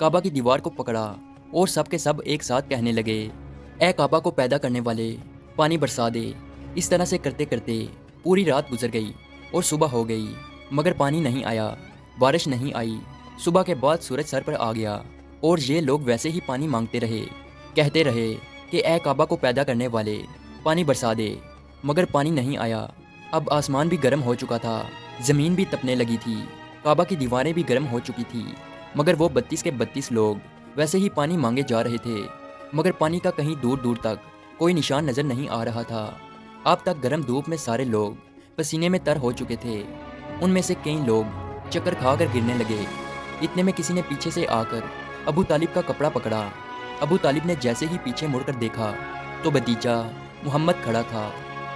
کعبہ کی دیوار کو پکڑا اور سب کے سب ایک ساتھ کہنے لگے، اے کعبہ کو پیدا کرنے والے، پانی برسا دے۔ اس طرح سے کرتے کرتے پوری رات گزر گئی اور صبح ہو گئی، مگر پانی نہیں آیا، بارش نہیں آئی۔ صبح کے بعد سورج سر پر آ گیا اور یہ لوگ ویسے ہی پانی مانگتے رہے، کہتے رہے کہ اے کعبہ کو پیدا کرنے والے، پانی برسا دے، مگر پانی نہیں آیا۔ اب آسمان بھی گرم ہو چکا تھا، زمین بھی تپنے لگی تھی، کعبہ کی دیواریں بھی گرم ہو چکی تھی، مگر وہ 32 کے 32 لوگ ویسے ہی پانی مانگے جا رہے تھے، مگر پانی کا کہیں دور دور تک کوئی نشان نظر نہیں آ رہا تھا۔ اب تک گرم دھوپ میں سارے لوگ پسینے میں تر ہو چکے تھے، ان میں سے کئی لوگ چکر کھا کر گرنے لگے۔ اتنے میں کسی نے پیچھے سے آ کر ابو طالب کا کپڑا پکڑا۔ ابو طالب نے جیسے ہی پیچھے مڑ کر دیکھا تو بھتیجا محمد کھڑا تھا۔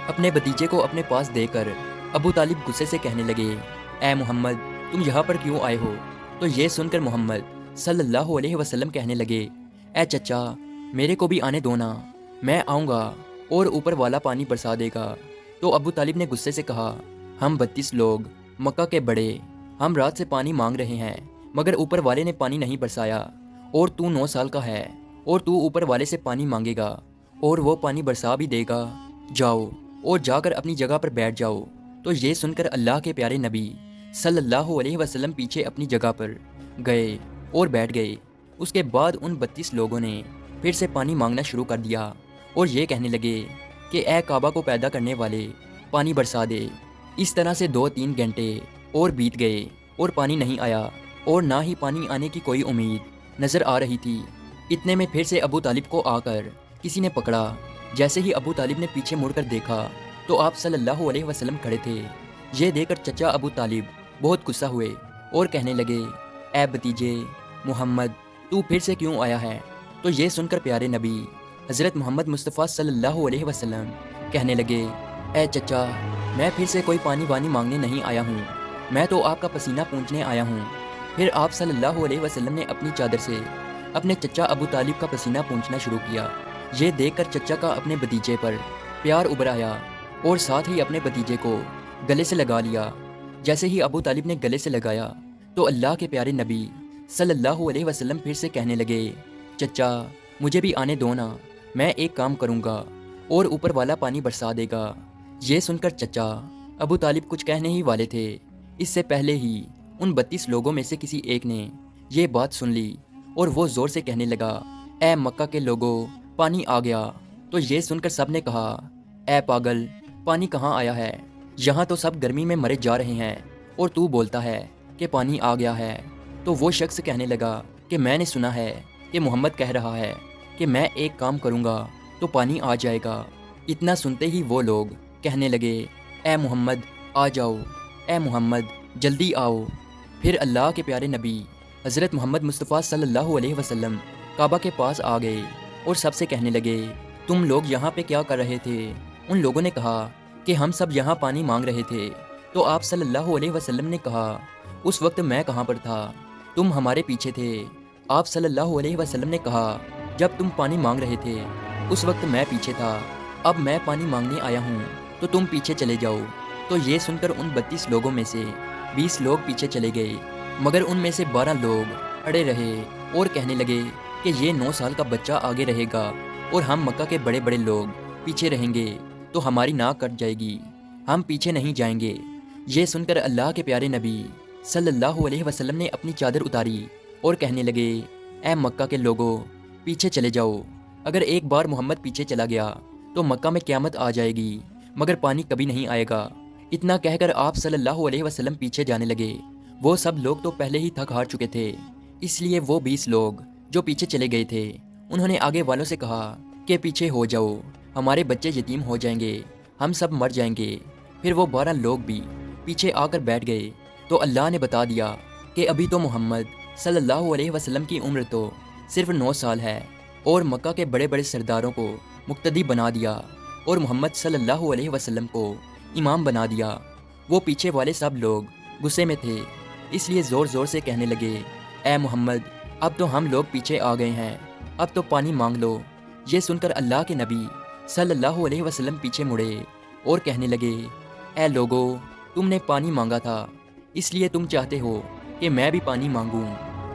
اپنے بھتیجے کو اپنے پاس دے کر ابو طالب غصے سے کہنے لگے، اے محمد، تم یہاں پر کیوں آئے ہو؟ تو یہ سن کر محمد صلی اللہ علیہ وسلم کہنے لگے، اے چچا، میرے کو بھی آنے دو نا، میں آؤں گا اور اوپر والا پانی برسا دے گا۔ تو ابو طالب نے غصے سے کہا، ہم 32 لوگ مکہ کے بڑے، ہم رات سے پانی مانگ رہے ہیں، مگر اوپر والے نے پانی نہیں برسایا، اور تو 9 سال کا ہے اور تو اوپر والے سے پانی مانگے گا اور وہ پانی برسا بھی دے گا، جاؤ اور جا کر اپنی جگہ پر بیٹھ جاؤ۔ تو یہ سن کر اللہ کے پیارے نبی صلی اللہ علیہ وسلم پیچھے اپنی جگہ پر گئے اور بیٹھ گئے۔ اس کے بعد ان 32 لوگوں نے پھر سے پانی مانگنا شروع کر دیا اور یہ کہنے لگے کہ اے کعبہ کو پیدا کرنے والے، پانی برسا دے۔ اس طرح سے 2-3 گھنٹے اور بیت گئے اور پانی نہیں آیا، اور نہ ہی پانی آنے کی کوئی امید نظر آ رہی تھی۔ اتنے میں پھر سے ابو طالب کو آ کر کسی نے پکڑا۔ جیسے ہی ابو طالب نے پیچھے مڑ کر دیکھا تو آپ صلی اللہ علیہ وسلم کھڑے تھے۔ یہ دیکھ کر چچا ابو طالب بہت غصہ ہوئے اور کہنے لگے، اے بھتیجے محمد، تو پھر سے کیوں آیا ہے؟ تو یہ سن کر پیارے نبی حضرت محمد مصطفیٰ صلی اللہ علیہ وسلم کہنے لگے، اے چچا، میں پھر سے کوئی پانی وانی مانگنے نہیں آیا ہوں، میں تو آپ کا پسینہ پونچھنے آیا ہوں۔ پھر آپ صلی اللہ علیہ وسلم نے اپنی چادر سے اپنے چچا ابو طالب کا پسینہ پونچھنا شروع کیا۔ یہ دیکھ کر چچا کا اپنے بھتیجے پر پیار ابھر آیا اور ساتھ ہی اپنے بھتیجے کو گلے سے لگا لیا۔ جیسے ہی ابو طالب نے گلے سے لگایا تو اللہ کے پیارے نبی صلی اللہ علیہ وسلم پھر سے کہنے لگے، چچا، مجھے بھی آنے دو نا، میں ایک کام کروں گا اور اوپر والا پانی برسا دے گا۔ یہ سن کر چچا ابو طالب کچھ کہنے ہی والے تھے، اس سے پہلے ہی ان 32 لوگوں میں سے کسی ایک نے یہ بات سن لی اور وہ زور سے کہنے لگا، اے مکہ کے لوگوں، پانی آ گیا۔ تو یہ سن کر سب نے کہا، اے پاگل، پانی کہاں آیا ہے؟ یہاں تو سب گرمی میں مرے جا رہے ہیں اور تو بولتا ہے کہ پانی آ گیا ہے۔ تو وہ شخص کہنے لگا کہ میں نے سنا ہے کہ محمد کہہ رہا ہے کہ میں ایک کام کروں گا تو پانی آ جائے گا۔ اتنا سنتے ہی وہ لوگ کہنے لگے، اے محمد آ جاؤ، اے محمد جلدی آؤ۔ پھر اللہ کے پیارے نبی حضرت محمد مصطفیٰ صلی اللہ علیہ وسلم کعبہ کے پاس آ گئے اور سب سے کہنے لگے، تم لوگ یہاں پہ کیا کر رہے تھے؟ ان لوگوں نے کہا کہ ہم سب یہاں پانی مانگ رہے تھے۔ تو آپ صلی اللہ علیہ وسلم نے کہا، اس وقت میں کہاں پر تھا؟ تم ہمارے پیچھے تھے۔ آپ صلی اللہ علیہ وسلم نے کہا، جب تم پانی مانگ رہے تھے اس وقت میں پیچھے تھا، اب میں پانی مانگنے آیا ہوں تو تم پیچھے چلے جاؤ۔ تو یہ سن کر ان 32 لوگوں میں سے 20 لوگ پیچھے چلے گئے، مگر ان میں سے 12 لوگ اڑے رہے اور کہنے لگے کہ یہ 9 سال کا بچہ آگے رہے گا اور ہم مکہ کے بڑے بڑے لوگ پیچھے رہیں گے تو ہماری ناک کٹ جائے گی، ہم پیچھے نہیں جائیں گے۔ یہ سن کر اللہ کے پیارے نبی صلی اللہ علیہ وسلم نے اپنی چادر اتاری اور کہنے لگے، اے مکہ کے لوگوں، پیچھے چلے جاؤ۔ اگر ایک بار محمد پیچھے چلا گیا تو مکہ میں قیامت آ جائے گی، مگر پانی کبھی نہیں آئے گا۔ اتنا کہہ کر آپ صلی اللہ علیہ وسلم پیچھے جانے لگے۔ وہ سب لوگ تو پہلے ہی تھک ہار چکے تھے، اس لیے وہ 20 لوگ جو پیچھے چلے گئے تھے انہوں نے آگے والوں سے کہا کہ پیچھے ہو جاؤ، ہمارے بچے یتیم ہو جائیں گے، ہم سب مر جائیں گے۔ پھر وہ 12 لوگ بھی پیچھے آ کر بیٹھ گئے۔ تو اللہ نے بتا دیا کہ ابھی تو محمد صلی اللہ علیہ وسلم کی عمر تو صرف 9 سال ہے، اور مکہ کے بڑے بڑے سرداروں کو مقتدی بنا دیا اور محمد صلی اللہ علیہ وسلم کو امام بنا دیا۔ وہ پیچھے والے سب لوگ غصے میں تھے، اس لیے زور زور سے کہنے لگے، اے محمد، اب تو ہم لوگ پیچھے آ گئے ہیں، اب تو پانی مانگ لو۔ یہ سن کر اللہ کے نبی صلی اللہ علیہ وسلم پیچھے مڑے اور کہنے لگے، اے لوگو، تم نے پانی مانگا تھا، اس لیے تم چاہتے ہو کہ میں بھی پانی مانگوں،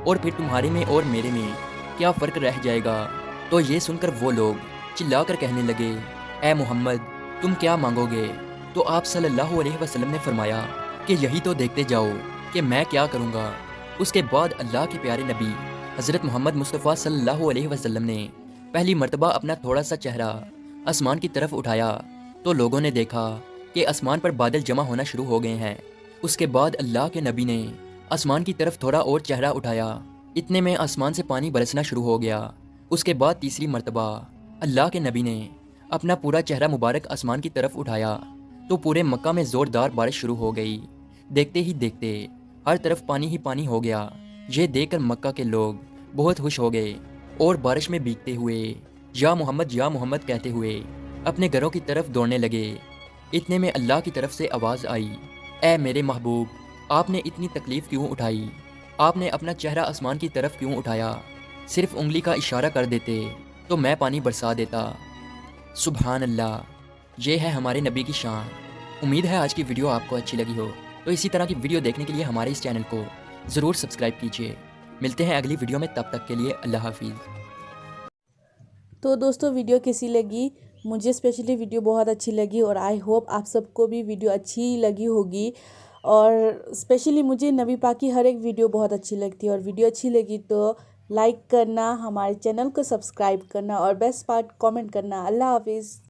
اور پھر تمہارے میں اور میرے میں کیا فرق رہ جائے گا؟ تو یہ سن کر وہ لوگ چلا کر کہنے لگے، اے محمد تم کیا مانگو گے؟ تو آپ صلی اللہ علیہ وسلم نے فرمایا کہ یہی تو دیکھتے جاؤ کہ میں کیا کروں گا۔ اس کے بعد اللہ کے پیارے نبی حضرت محمد مصطفیٰ صلی اللہ علیہ وسلم نے پہلی مرتبہ اپنا تھوڑا سا چہرہ آسمان کی طرف اٹھایا تو لوگوں نے دیکھا کہ آسمان پر بادل جمع ہونا شروع ہو گئے ہیں۔ اس کے بعد اللہ کے نبی نے آسمان کی طرف تھوڑا اور چہرہ اٹھایا، اتنے میں آسمان سے پانی برسنا شروع ہو گیا۔ اس کے بعد تیسری مرتبہ اللہ کے نبی نے اپنا پورا چہرہ مبارک آسمان کی طرف اٹھایا تو پورے مکہ میں زوردار بارش شروع ہو گئی۔ دیکھتے ہی دیکھتے ہر طرف پانی ہی پانی ہو گیا۔ یہ دیکھ کر مکہ کے لوگ بہت خوش ہو گئے اور بارش میں بھیگتے ہوئے یا محمد کہتے ہوئے اپنے گھروں کی طرف دوڑنے لگے۔ اتنے میں اللہ کی طرف سے آواز آئی، اے میرے محبوب آپ نے اتنی تکلیف کیوں اٹھائی؟ آپ نے اپنا چہرہ آسمان کی طرف کیوں اٹھایا؟ صرف انگلی کا اشارہ کر دیتے تو میں پانی برسا دیتا۔ سبحان اللہ، یہ ہے ہمارے نبی کی شان۔ امید ہے آج کی ویڈیو آپ کو اچھی لگی ہو، تو اسی طرح کی ویڈیو دیکھنے کے لیے ہمارے اس چینل کو ضرور سبسکرائب کیجیے۔ ملتے ہیں اگلی ویڈیو میں، تب تک کے لیے اللہ حافظ۔ تو دوستو ویڈیو کیسی لگی؟ مجھے اسپیشلی ویڈیو بہت اچھی لگی اور آئی ہوپ آپ سب کو بھی ویڈیو اچھی لگی ہوگی۔ اور اسپیشلی مجھے نبی پاک کی ہر ایک ویڈیو بہت اچھی لگتی ہے، اور ویڈیو اچھی لگی تو لائک کرنا، ہمارے چینل کو سبسکرائب کرنا اور بیسٹ پارٹ کامنٹ کرنا۔ اللہ حافظ۔